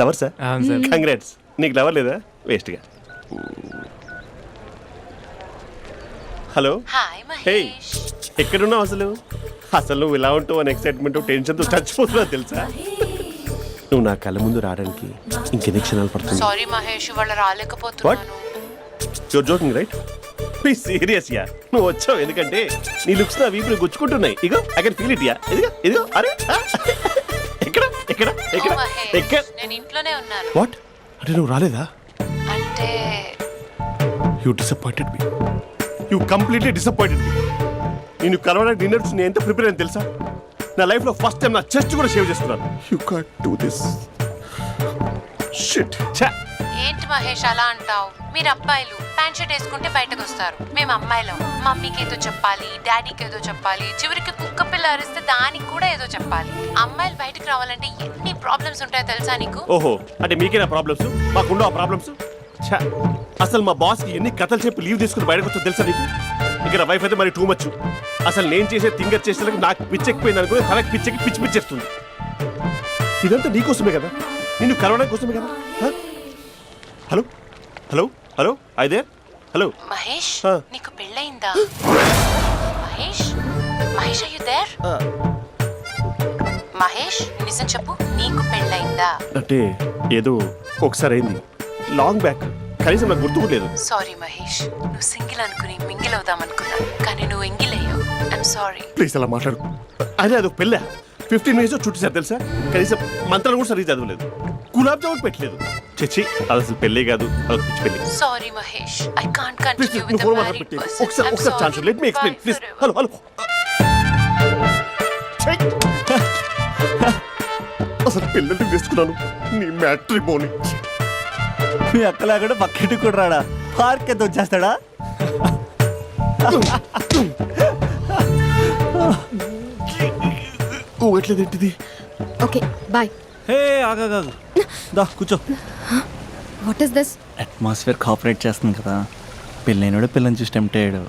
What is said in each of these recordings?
Lover sir? Congrats. నీకు lover లేదా? వేస్ట్గా. హలో. Hi hey, Mahesh. ఎక్కడున్నావు అసలు? అసలు నువ్వు ఇలా ఉంటావు అని ఎక్సైట్మెంట్ టెన్షన్తో చచ్చిపోతున్నావు తెలుసా? నువ్వు నా కళ్ళ ముందు రావడానికి ఇంకెన్ని క్షణాలు పడుతుంది? సారీ మహేష్, ఇవాళ రాలేకపోతున్నాను. You're joking right? Please serious yeah. నువ్వు వచ్చావు ఎందుకంటే నీ లుక్స్ నా వీపులు గుచ్చుకుంటున్నాయి. ఇగో I can feel it yeah. ఇదిగో ఇదిగో. అరే ఎక్కడ ఎక్కడ ఎక్కడ ఓ మహేష్, ఎక్కడ? నేను ఇంట్లోనే ఉన్నాను. వాట్ అంటే నువ్వు రాలేదా? అంటే you disappointed me. You completely disappointed me. నేను కలవడానికి డిన్నర్స్ నేను ఎంత ప్రిపేర్ అని తెలుసా? నా లైఫ్లో ఫస్ట్ టైం నా చెస్ట్ కూడా సేవ్ చేస్తున్నాను. You can't do this shit. ఏంటి మహేష్ అలా అంటావు? మీరు అబ్బాయిలు ప్యాంట్ షర్ట్ వేసుకుంటే బయటకు వస్తారు. మేము అమ్మాయిలం మమ్మీకి ఏదో చెప్పాలి, డాడీకి ఏదో చెప్పాలి, చివరికి కుక్క పిల్ల అరిస్తే దానికి కూడా ఏదో చెప్పాలి. అమ్మాయిలు బయటకు రావాలంటే ఎన్ని ప్రాబ్లమ్స్ ఉంటాయో తెలుసా నీకు? ఓహో, అంటే మీకేనా ప్రాబ్లమ్స్? మాకుండా ప్రాబ్లమ్స్? అసలు మా బాస్కి ఎన్ని కథలు చెప్పి లీవ్ తీసుకుని బయటకు వచ్చా తెలుసా నీకు? ఇక్కడ వైఫ్ అయితే మరి టూ మచ్. అసలు నేను చేసే థింగర్ చేసేందుకు నాకు పిచ్చెక్కిపోయింది అనుకో, తనకు పిచ్చెక్కి పిచ్చి పిచ్చేస్తుంది. ఇదంతా నీకోసమే కదా, నిన్ను కలవడం కోసమే కదా. హలో హలో హలో అయితే హలో మహేష్, Huh? నీకు పెళ్ళయిందా? Mahesh Mahesh are you there? Mahesh నిజం చెప్పు, నీకు పెళ్ళయిందా? అంటే ఏదో ఒకసారి అయింది, లాంగ్ బ్యాక్, కనీసం నాకు గుర్తు కూడా లేదు. సారీ మహేష్, నువ్వు సింగిల్ అనుకుని మింగిల్ అవుదాం అనుకున్నా, కానీ నువ్వు ఎంగిల్ అయ్యావు. I'm sorry. ప్లీజ్ అలా మాట్లాడు. అదే అదొక పెళ్ళ 15 మినిట్స్ చుట్టేసారు తెలుసా? కనీసం మంత్రాలు కూడా సరిగ్గా చదవలేదు, గులాబ్ జామున్ పెట్టలేదు. చచ్చి, అది అసలు పెళ్ళే కాదు, అదొక పిచ్చి పెళ్ళి. Sorry Mahesh, I can't please continue నువ్వు విత్ ద ఫోన్ మ్యారీడ్ మాట్లాడి పర్సన్. ఒకసారి chance let me explain please. Hello hello. అసలు పిల్లల్ని వేసుకున్నాను నీ మ్యాట్రిమోని. మీ అక్కలా కూడా పక్కింటి కూడా రాడా? పార్క్ ఎంత వచ్చేస్తాడా? ఎట్లేదేంటిది? Okay bye. హే ఆగా దా కూర్చో. What is this? Atmosphere cooperate చేస్తుంది కదా. పెళ్ళైనడు పిల్లని చూసి టెంప్ట్ అయ్యాడు.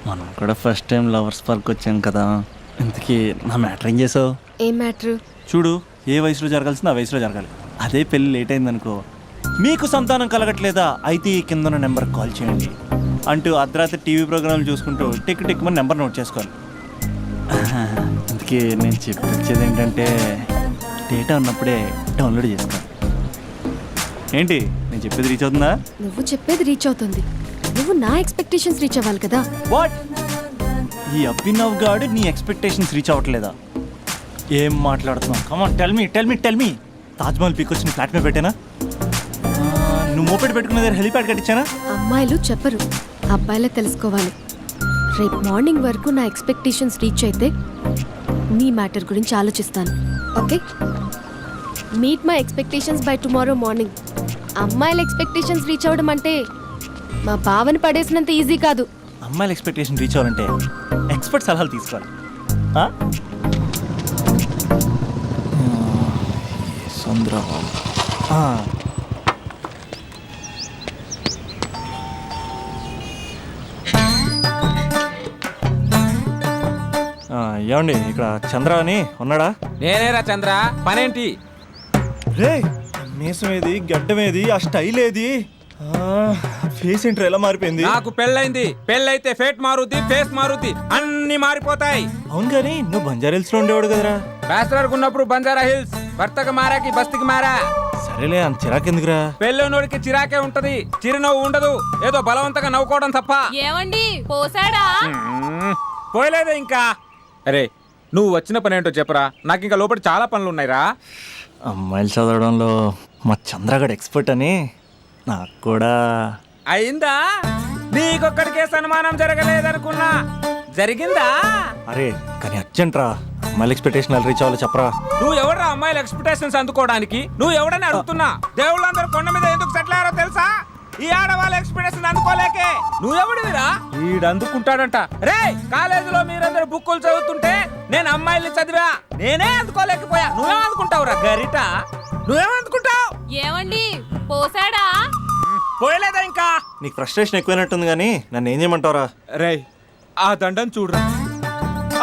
మనం కూడా ఫస్ట్ టైం లవర్స్ పార్క్ వచ్చాం కదా. ఇంతకీ నా మ్యాటర్ ఏం చేసావు? ఏం మ్యాటర్? చూడు, ఏ వయసులో జరగాల్సిందో ఆ వయసులో జరగాలి. అదే పెళ్ళి లేట్ అయిందనుకో, మీకు సంతానం కలగట్లేదా అయితే ఈ కింద నెంబర్ కాల్ చేయండి అంటూ అర్ధరాత్రి టీవీ ప్రోగ్రాంలు చూసుకుంటూ టిక్ టిక్ మన నెంబర్ నోట్ చేసుకోవాలి. అందుకే నేను చెప్పొచ్చేది ఏంటంటే డేటా ఉన్నప్పుడే డౌన్లోడ్ చేసుకోవాలి. ఏంటి నేను చెప్పేది రీచ్ అవుతుందా? నువ్వు చెప్పేది రీచ్ అవుతుంది, నువ్వు నా ఎక్స్పెక్టేషన్స్ రీచ్ అవ్వాలి కదా. వాట్? ఈ అభినవ్ గాడు నీ ఎక్స్పెక్టేషన్స్ రీచ్ అవ్వట్లేదా? ఏం మాట్లాడుతున్నావు? Come on tell me. Taj Mahal peak వచ్చి నీ ఫ్లాట్ మీద పెట్టానా? నువ్వు మోపెట్ పెట్టుకున్న దగ్గర హెలిప్యాడ్ కట్టించానా? అమ్మాయిలు చెప్పరు, అబ్బాయిలే తెలుసుకోవాలి. రేపు మార్నింగ్ వరకు నా ఎక్స్పెక్టేషన్స్ రీచ్ అయితే నీ మ్యాటర్ గురించి ఆలోచిస్తాను. Okay, meet my expectations by tomorrow morning. అమ్మాయిల ఎక్స్పెక్టేషన్స్ రీచ్ అవ్వడం అంటే మా బావని పడేసినంత ఈజీ కాదు. అమ్మాయిల ఎక్స్పెక్టేషన్ రీచ్ అవ్వాలంటే ఎక్స్పర్ట్ సలహాలు తీసుకోవాలి. ఏమండి, ఇక్కడ చంద్ర అని ఉన్నాడా? నేనేరా చంద్ర, పనేంటి? రే, మీసం ఏది, గడ్డం ఏది, ఆ స్టైల్ ఏది, ఫేస్ ఏంట్రా ఎలా మారిపోయింది? నాకు పెళ్ళైంది, పెళ్ళైతే ఫేట్ మారుద్ది, ఫేస్ మారుద్ది, అన్ని మారిపోతాయి. అవును కానీ నువ్వు బంజారా హిల్స్ లో ఉండేవాడు కదరా? బ్యాచిలర్ ఉన్నప్పుడు బంజారా హిల్స్, భర్తకు మారాకి బస్తికి మారా. సరేలే, అంత చిరాకెందుకురా? పెళ్ళోనోడికి చిరాకే ఉంటది, చిరునవ్వు ఉండదు, ఏదో బలవంతంగా నవ్వుకోవడం తప్ప. ఏమండి పోసాడా? పోయలేదే ఇంకా. అరే, నువ్వు వచ్చిన పని ఏంటో చెప్పరా, నాకు ఇంకా లోపల చాలా పనులు ఉన్నాయిరా. అమ్మాయిలు చదవడంలో మా చంద్రగడ్ ఎక్స్పర్ట్ అని నాకు కూడా అయిందా? నీకొక్కడికే సన్మానం జరగలేదనుకున్నా, జరిగిందా? అరే కానీ అర్జెంట్ రా, అమ్మాయిల ఎక్స్పెక్టేషన్ ఎలా రీచ్ అవ్వాలో చెప్పరా. నువ్వు ఎవడరా అమ్మాయిల ఎక్స్పెక్టేషన్స్ అందుకోవడానికి? నువ్వు ఎవడని అడుగుతున్నా. దేవుళ్ళందరూ కొండ మీద ఎందుకు సెటిల్ అయ్యారో తెలుసా? ఈ ఆడవాళ్ళ ఎక్స్పెక్టేషన్ అందుకోలేకే. నువ్వెవడివిరా? వీడు అందుకుంటాడంట. రే, కాలేజీలో మీరందరూ బుక్కులు చదువుతుంటే నేను అమ్మాయిల్ని చదివా, నేనే అందుకోలేకపోయా. నువ్వేమనుకుంటావురా గరిట? నువ్వేమనుకుంటావు? ఏమండి పోసాడా? పోయలేదా ఇంకా? నీకు ఫ్రస్ట్రేషన్ ఎక్కువైనట్టుంది కానీ నన్ను ఏం చేయమంటావురా? రే, ఆ దండం చూడరా.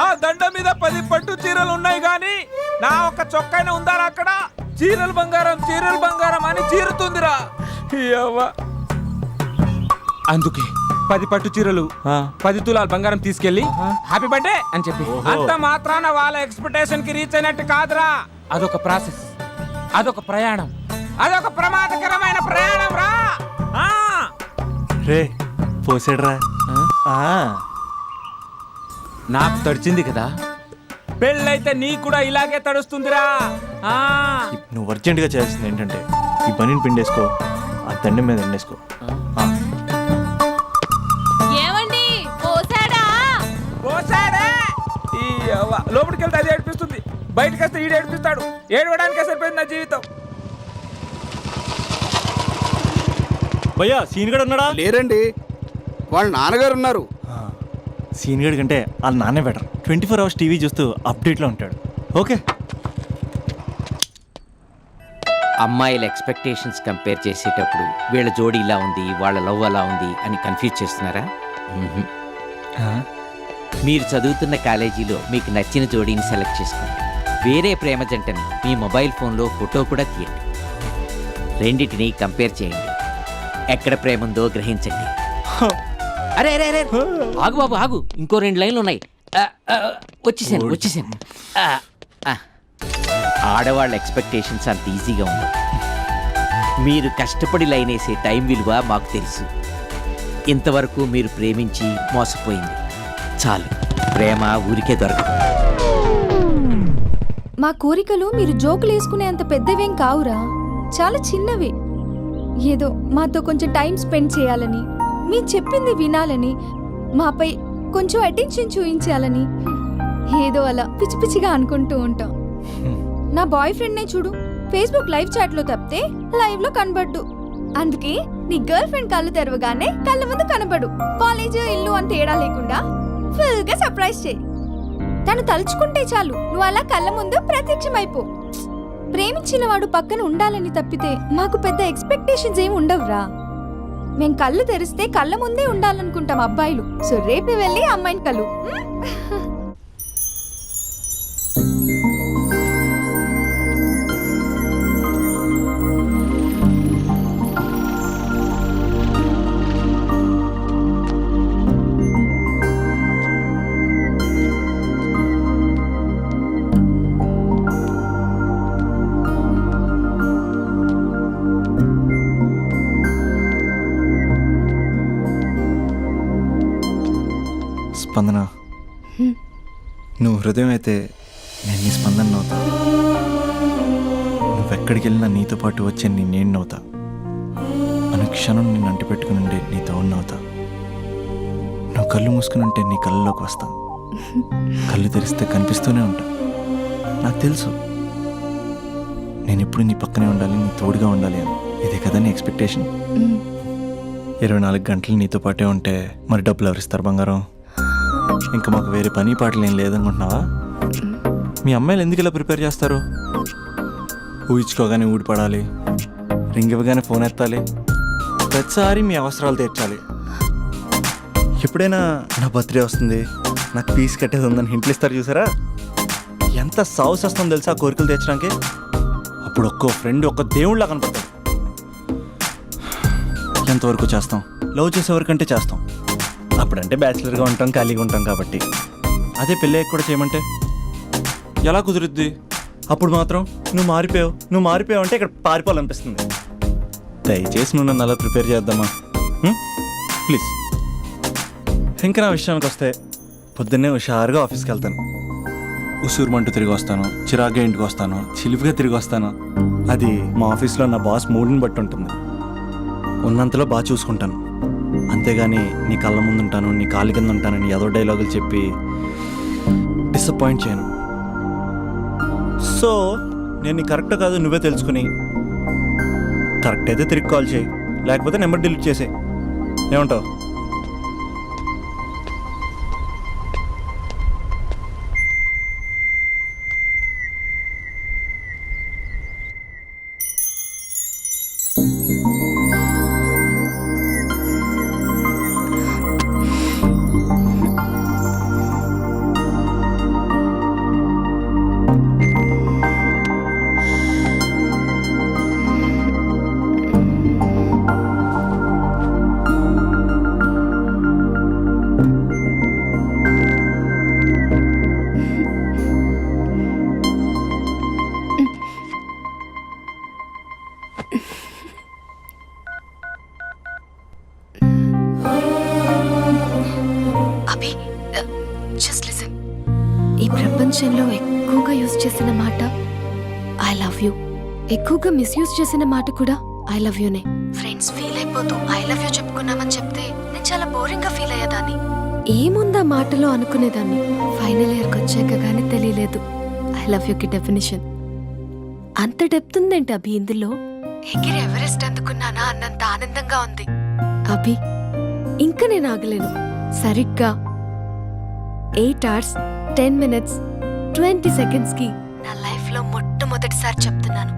ఆ దండం మీద 10 పట్టు చీరలు ఉన్నాయి గాని నా ఒక్క చొక్కాయినా ఉందారా అక్కడ? చీరలు బంగారం అని చీరుతుందిరా యవ్వ. అందుకే 10 పట్టు చీరలు 10 తులాలు బంగారం తీసుకెళ్ళి హ్యాపీ బర్త్డే అని చెప్పి. అంత మాత్రాన వాళ్ళ ఎక్స్పెక్టేషన్ కి రీచ్ అయినట్టు కాదురా. అదొక ప్రాసెస్, అదొక ప్రయాణం, అదొక ప్రమాదకరమైన ప్రయాణం రా. రే పోసాడ్రా. నాకు తడిచింది కదా, పెళ్ళైతే నీకు కూడా ఇలాగే తడుస్తుందిరా. నువ్వు అర్జెంటుగా చేయాల్సింది ఏంటంటే ఈ పనిని పిండేసుకో, ఆ దండం మీద ఎండేసుకో. ఏమండి పోసాడా? పోసాడే. ఈ యవ్వ. లోపలికి వెళ్తే అది ఏడిపిస్తుంది, బయటకు వస్తే ఈడు ఏడిపిస్తాడు. ఏడవడానికే సరిపోయింది నా జీవితం. భయ్యా సీన్ గడు ఉన్నాడా? లేరండి, వాళ్ళ నాన్నగారు ఉన్నారు. సీన్ గడి కంటే వాళ్ళ నాన్నే బెటర్. 24 అవర్స్ టీవీ చూస్తూ అప్డేట్లో ఉంటాడు. ఓకే. అమ్మాయిల ఎక్స్పెక్టేషన్స్ కంపేర్ చేసేటప్పుడు వీళ్ళ జోడి ఇలా ఉంది, వాళ్ళ లవ్ అలా ఉంది అని కన్ఫ్యూజ్ చేస్తున్నారా? మీరు చదువుతున్న కాలేజీలో మీకు నచ్చిన జోడీని సెలెక్ట్ చేసుకోండి. వేరే ప్రేమ జంటని మీ మొబైల్ ఫోన్లో ఫోటో కూడా తీయండి. రెండింటిని కంపేర్ చేయండి. ఎక్కడ ప్రేమ ఉందో గ్రహించండి. అరే అరే అరే ఆగు బాబు ఆగు, ఇంకో 2 లైన్లు ఉన్నాయి. వచ్చేసాను. ఆడవాళ్ళ ఎక్స్పెక్టేషన్స్ అంత ఈజీగా ఉండవు. మీరు కష్టపడి లైన్ వేసే టైం విలువ మాకు తెలుసు. ఇంతవరకు మీరు ప్రేమించి మోసపోయింది చాలు. ప్రేమ ఊరికే దొరకదు. మా కోరికలు మీరు జోకులు వేసుకునేంత పెద్దవేం కావురా, చాలా చిన్నవే. ఏదో మాతో కొంచెం టైం స్పెండ్ చేయాలని, మీరు చెప్పింది వినాలని, మాపై కొంచెం అటెన్షన్ చూపించాలని ఏదో అలా పిచ్చి పిచ్చిగా అనుకుంటూ ఉంటాం. నా బాయ్ ఫ్రెండ్నే చూడు, ఫేస్బుక్ లైవ్ చాట్లో తప్పితే లైవ్ లో కనబడ్డు. అందుకే నీ గర్ల్ ఫ్రెండ్ కళ్ళు తెరవగానే కళ్ళ ముందు కనబడు. కాలేజ్ ఇల్లు అని తేడా లేకుండా ఫుల్ గా సర్ప్రైజ్ చేయి. తను తలుచుకుంటే చాలు నువ్వు అలా కళ్ళ ముందు ప్రత్యక్షమైపో. ప్రేమించిన వాడు పక్కన ఉండాలని తప్పితే మాకు పెద్ద ఎక్స్పెక్టేషన్స్ ఏమి ఉండవురా. మేం కళ్ళు తెరిస్తే కళ్ళ ముందే ఉండాలనుకుంటాం అబ్బాయిలు. సో రేపే వెళ్ళి అమ్మాయిని కలు. స్పందన, నువ్వు హృదయం అయితే నేను నీ స్పందన నవ్వుతా. నువ్వెక్కడికి వెళ్ళినా నీతో పాటు వచ్చే నేను నవ్వుతా. అనుక్షణం నిన్ను అంటి పెట్టుకుని ఉండే నీ తోడు నవ్వుతా. నువ్వు కళ్ళు మూసుకుని ఉంటే నీ కళ్ళలోకి వస్తా. కళ్ళు తెరిస్తే కనిపిస్తూనే ఉంటా. నాకు తెలుసు నేను ఎప్పుడు నీ పక్కనే ఉండాలి, నీ తోడుగా ఉండాలి అని. ఇదే కదా నీ ఎక్స్పెక్టేషన్? 24 గంటలు నీతో పాటే ఉంటే మరి డబ్బులు ఎవరిస్తారు బంగారం? ఇంకా మాకు వేరే పని పాటలు ఏం లేదనుకుంటున్నావా? మీ అమ్మాయిలు ఎందుకు ఇలా ప్రిపేర్ చేస్తారు? ఊహించుకోగానే ఊడిపడాలి, రింగ్ ఇవ్వగానే ఫోన్ ఎత్తాలి, ప్రతిసారి మీ అవసరాలు తీర్చాలి. ఎప్పుడైనా నా బర్త్డే వస్తుంది, నాకు ఫీజు కట్టేది ఉందని హింట్లు ఇస్తారు చూసారా? ఎంత సాహస్ వస్తుందో తెలుసా కోరికలు తీర్చడానికి. అప్పుడు ఒక్కో ఫ్రెండ్ ఒక్క దేవుళ్ళ కనపడతాడు. ఎంతవరకు చేస్తాం? లవ్ చేసేవరకంటే చేస్తాం. అప్పుడంటే బ్యాచిలర్గా ఉంటాం, ఖాళీగా ఉంటాం కాబట్టి. అదే పెళ్ళి కూడా చేయమంటే ఎలా కుదురుద్ది? అప్పుడు మాత్రం నువ్వు మారిపోయావు అంటే ఇక్కడ పారిపోవాలనిపిస్తుంది. దయచేసి నువ్వు నన్ను అలా ప్రిపేర్ చేద్దామా ప్లీజ్. ఇంకా నా విషయానికి వస్తే పొద్దున్నే హుషారుగా ఆఫీస్కి వెళ్తాను. ఉసూరుమంటూ తిరిగి వస్తాను, చిరాగ్గా ఇంటికి వస్తాను, చిలిపిగా తిరిగి వస్తాను. అది మా ఆఫీస్లో నా బాస్ మూడ్ని బట్టి ఉంటుంది. ఉన్నంతలో బాగా చూసుకుంటాను, అంతేగాని నీ కళ్ళ ముందు ఉంటాను, నీ కాళ్ళ కింద ఉంటానని ఏదో డైలాగులు చెప్పి డిసప్పాయింట్ చేయను. సో నేను నీ కరెక్ట్ కాదు నువ్వే తెలుసుకుని కరెక్ట్ అయితే తిరిగి కాల్ చేయి, లేకపోతే నెంబర్ డిలీట్ చేసే. ఏమంటావు? Love you. ఎక్కువగా మిస్యూజ్ చేసిన మాట కూడా ఐ లవ్ యూనే. ఫ్రెండ్స్ ఫీల్ అయిపోతూ ఐ లవ్ యూ చెప్పుకున్నామని చెప్తే నేను చాలా బోరింగ్ గా ఫీల్ అయ్యేదాన్ని. ఏముందా మాటలో అనుకునేదాన్ని. ఫైనల్ ఇయర్కి వచ్చాక గానీ తెలియలేదు ఐ లవ్ యూకి డెఫినేషన్. అంత డెప్త్ ఉందేంటి అభి ఇందులో? ఎగిరి ఎవరెస్ట్ అందుకున్నానా అన్నంత ఆనందంగా ఉంది అభి. ఇంకా నేను ఆగలేను. సరిగ్గా 8 hours 10 minutes 20 seconds కి నా లైఫ్ లో మొట్టమొదటిసారి చెప్తున్నాను